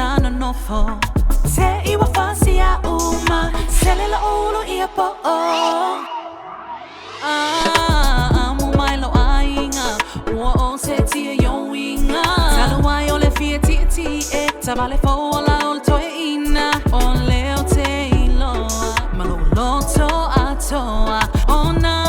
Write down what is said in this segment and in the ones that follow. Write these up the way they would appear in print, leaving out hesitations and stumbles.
sana no fo. Se iwa fasia uma, se le la ulu ia po. Mo mai lo ainga, wo se ti yo inga. Talo wai ole fie ti tabale fo la ol to ina. Ole o te ilo, malo lo to atoa. Ona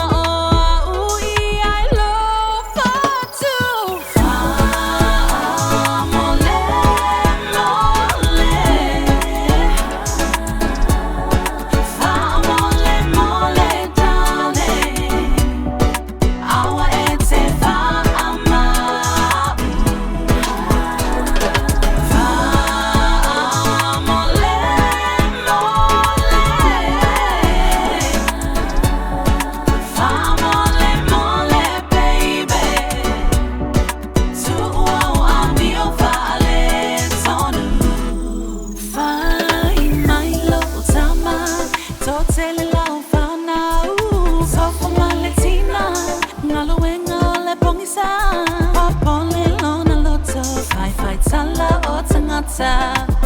Papa,